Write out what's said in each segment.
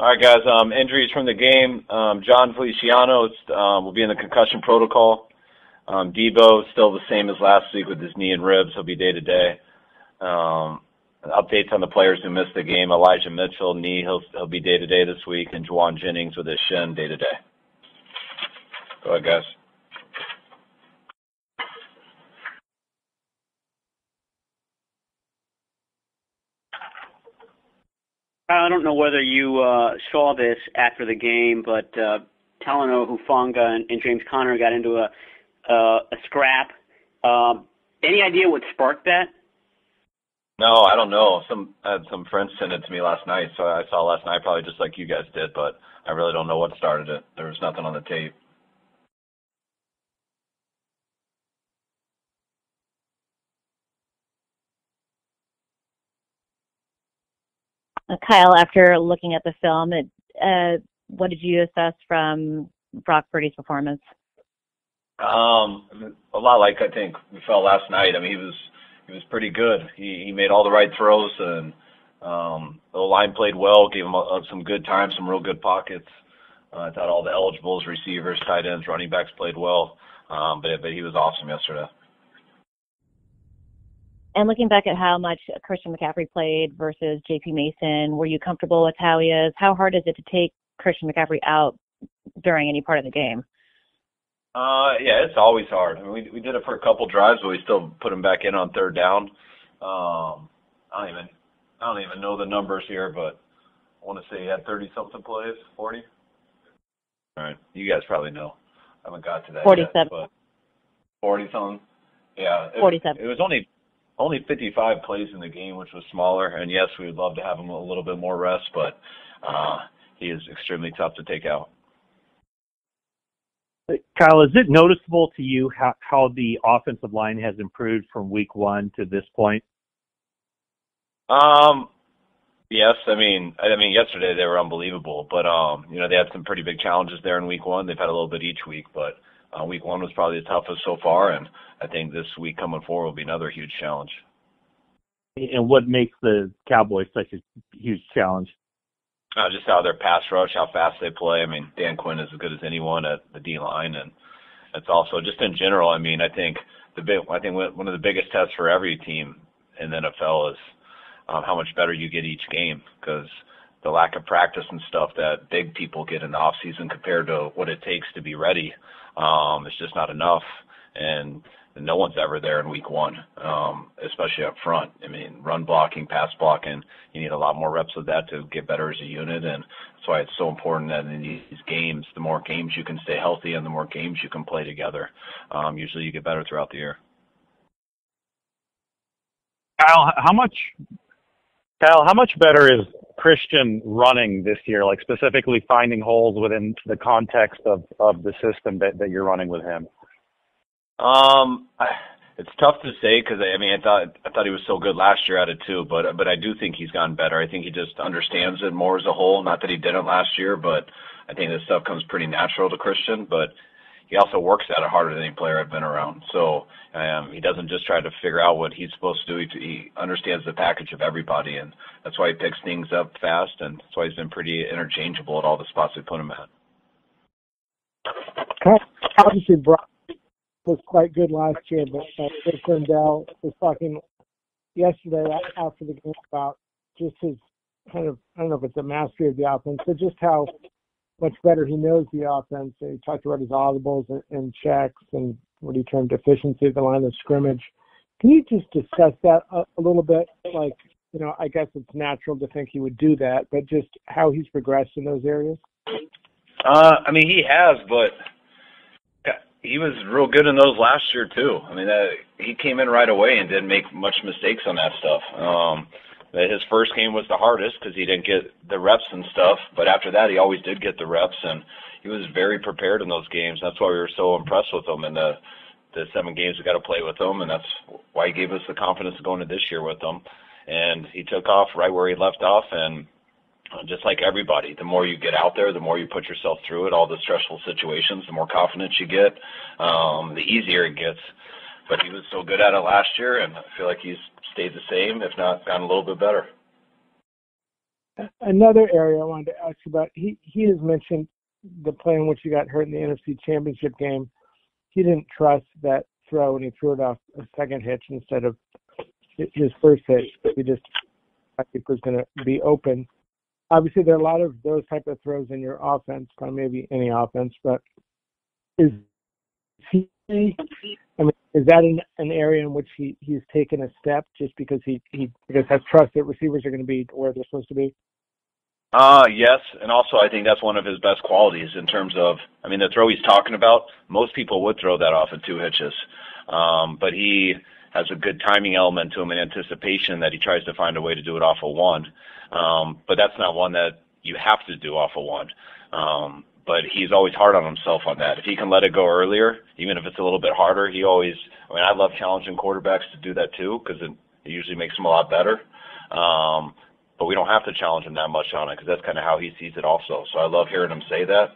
All right, guys. Injuries from the game. John Feliciano will be in the concussion protocol. Debo still the same as last week with his knee and ribs. He'll be day-to-day. Updates on the players who missed the game. Elijah Mitchell, knee, he'll be day-to-day this week. And Juwan Jennings with his shin, day-to-day. Go ahead, guys. I don't know whether you saw this after the game, but Talanoa Hufanga and James Conner got into a scrap. Any idea what sparked that? No, I don't know. I had some friends send it to me last night, so I saw last night probably just like you guys did, but I really don't know what started it. There was nothing on the tape. Kyle, after looking at the film, what did you assess from Brock Purdy's performance? A lot like I think we felt last night. I mean, he was pretty good. He made all the right throws, and the line played well, gave him some good time, some real good pockets. I thought all the eligibles, receivers, tight ends, running backs played well, but he was awesome yesterday. And looking back at how much Christian McCaffrey played versus J.P. Mason, were you comfortable with how he is? How hard is it to take Christian McCaffrey out during any part of the game? Yeah, it's always hard. I mean, we did it for a couple drives, but we still put him back in on third down. I don't even know the numbers here, but I want to say he had 30-something plays, 40. All right, you guys probably know. I haven't got to that 47. yet, but 40-something. Yeah, 47. It was only 55 plays in the game, which was smaller. And yes, we would love to have him a little bit more rest, but he is extremely tough to take out. Kyle, is it noticeable to you how the offensive line has improved from week one to this point? Yes. I mean, yesterday they were unbelievable, but they had some pretty big challenges there in week one. They've had a little bit each week, but week one was probably the toughest so far, and I think this week coming forward will be another huge challenge. And what makes the Cowboys such a huge challenge? Just how their pass rush, how fast they play. I mean, Dan Quinn is as good as anyone at the D-line, and it's also just in general. I mean, I think one of the biggest tests for every team in the NFL is how much better you get each game, because the lack of practice and stuff that big people get in the off season compared to what it takes to be ready, it's just not enough. And no one's ever there in week one, especially up front. I mean, run blocking, pass blocking, you need a lot more reps of that to get better as a unit. And that's why it's so important that in these games, the more games you can stay healthy and the more games you can play together, usually you get better throughout the year. Kyle, how much better is Christian running this year, like specifically finding holes within the context of the system that you're running with him? It's tough to say because I thought he was so good last year at it too, but I do think he's gotten better. I think he just understands it more as a whole. Not that he didn't last year, but I think this stuff comes pretty natural to Christian. But he also works at it harder than any player I've been around. So he doesn't just try to figure out what he's supposed to do. He understands the package of everybody, and that's why he picks things up fast, and that's why he's been pretty interchangeable at all the spots we put him at. Obviously, Brock was quite good last year, but Chris Lindell was talking yesterday after the game about just his kind of, I don't know if it's a mastery of the offense, but just how much better he knows the offense. He talked about his audibles and checks and what he termed efficiency of the line of scrimmage. Can you just discuss that a little bit? Like, I guess it's natural to think he would do that, but just how he's progressed in those areas? He has, but he was real good in those last year too. He came in right away and didn't make much mistakes on that stuff. His first game was the hardest because he didn't get the reps and stuff, but after that he always did get the reps, and he was very prepared in those games. That's why we were so impressed with him in the 7 games we got to play with him, and that's why he gave us the confidence going into this year with him. And he took off right where he left off, and just like everybody, the more you get out there, the more you put yourself through it, all the stressful situations, the more confidence you get, the easier it gets. But he was so good at it last year, and I feel like he's stayed the same, if not gotten a little bit better. Another area I wanted to ask you about, he has mentioned the play in which he got hurt in the NFC Championship game. He didn't trust that throw and he threw it off a second hitch instead of his first hitch. He just, I think, was going to be open. Obviously, there are a lot of those type of throws in your offense, probably maybe any offense, but is he, I mean, is that an area in which he's taken a step just because he has trust that receivers are going to be where they're supposed to be? Yes, and also I think that's one of his best qualities in terms of, I mean, the throw he's talking about, most people would throw that off in two hitches, but he has a good timing element to him in anticipation that he tries to find a way to do it off of one, but that's not one that you have to do off of one, but he's always hard on himself on that. If he can let it go earlier, even if it's a little bit harder, he always, I mean, I love challenging quarterbacks to do that too because it usually makes them a lot better. But we don't have to challenge him that much on it because that's kind of how he sees it also. So I love hearing him say that.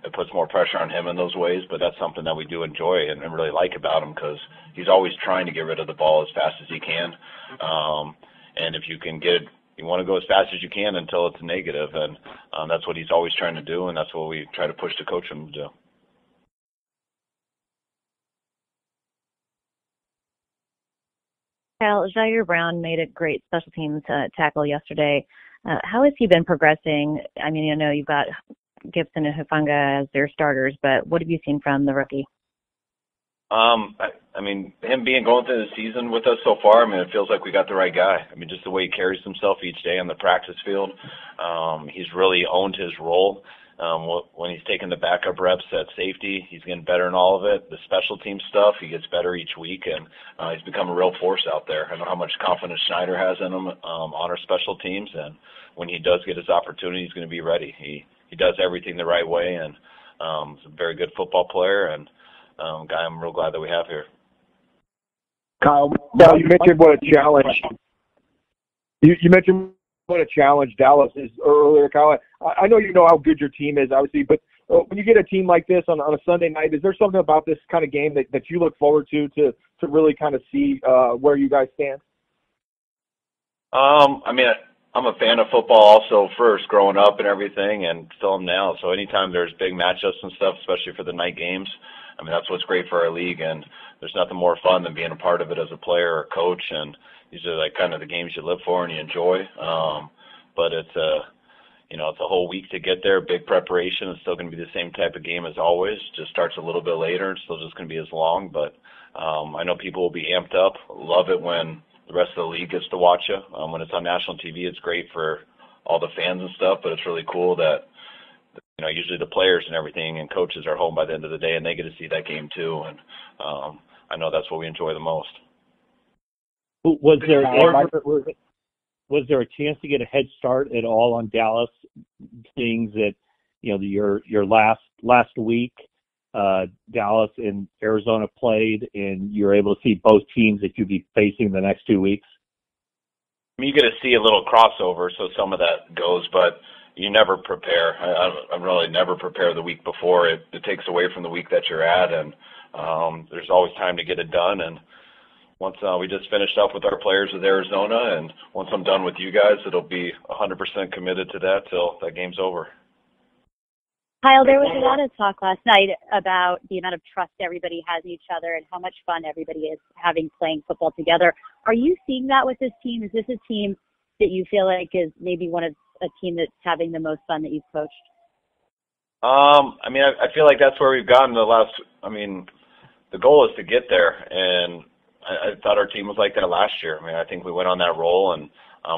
It puts more pressure on him in those ways, but that's something that we do enjoy and really like about him because he's always trying to get rid of the ball as fast as he can. And if you can you want to go as fast as you can until it's negative, and that's what he's always trying to do, and that's what we try to push the coach him to do. Kyle, Ji'Ayir Brown made a great special teams tackle yesterday. How has he been progressing? I mean, I know you've got Gibson and Hufanga as their starters, but what have you seen from the rookie? I mean, him going through the season with us so far, I mean, it feels like we got the right guy. I mean, just the way he carries himself each day on the practice field. He's really owned his role. When he's taking the backup reps at safety, he's getting better in all of it. The special team stuff, he gets better each week, and he's become a real force out there. I know how much confidence Schneider has in him on our special teams, and when he does get his opportunity, he's going to be ready. He does everything the right way, and he's a very good football player, and guy I'm real glad that we have here. Kyle, you mentioned what a challenge. You mentioned what a challenge Dallas is earlier, Kyle. I know you know how good your team is, obviously, but when you get a team like this on a Sunday night, is there something about this kind of game that you look forward to really kind of see where you guys stand? I mean, I'm a fan of football also first, growing up and everything, and still am now. So anytime there's big matchups and stuff, especially for the night games, I mean, that's what's great for our league, and there's nothing more fun than being a part of it as a player or coach, and these are like kind of the games you live for and you enjoy. But it's it's a whole week to get there, big preparation. It's still going to be the same type of game as always, just starts a little bit later. It's still just going to be as long, but I know people will be amped up. Love it when the rest of the league gets to watch you. When it's on national TV, it's great for all the fans and stuff, but it's really cool that usually the players and everything and coaches are home by the end of the day and they get to see that game too. And I know that's what we enjoy the most. Was there a chance to get a head start at all on Dallas, seeing that your last week Dallas and Arizona played, and you're able to see both teams that you'd be facing the next 2 weeks? I mean, you get to see a little crossover, so some of that goes, but you never prepare. I really never prepare the week before. It takes away from the week that you're at, and there's always time to get it done. And once we just finished up with our players with Arizona, and once I'm done with you guys, it'll be 100% committed to that till that game's over. Kyle, there was a lot of talk last night about the amount of trust everybody has in each other and how much fun everybody is having playing football together. Are you seeing that with this team? Is this a team that you feel like is maybe one of a team that's having the most fun that you've coached? I mean, I feel like that's where we've gotten the goal is to get there, and I thought our team was like that last year. I mean, I think we went on that roll, and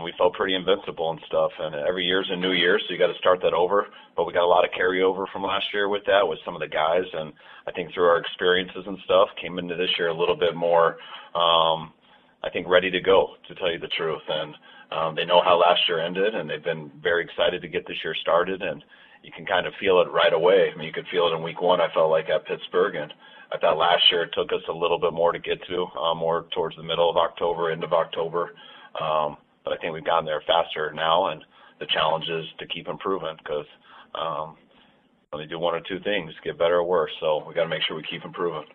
we felt pretty invincible and stuff. And every year's a new year, so you got to start that over. But we got a lot of carryover from last year with that, with some of the guys. And I think through our experiences and stuff, came into this year a little bit more, I think, ready to go, to tell you the truth. And they know how last year ended, and they've been very excited to get this year started. And you can kind of feel it right away. I mean, you could feel it in week one, I felt like, at Pittsburgh. And I thought last year it took us a little bit more to get to, more towards the middle of October, end of October. But I think we've gotten there faster now, and the challenge is to keep improving because only do one or two things, get better or worse. So we got to make sure we keep improving.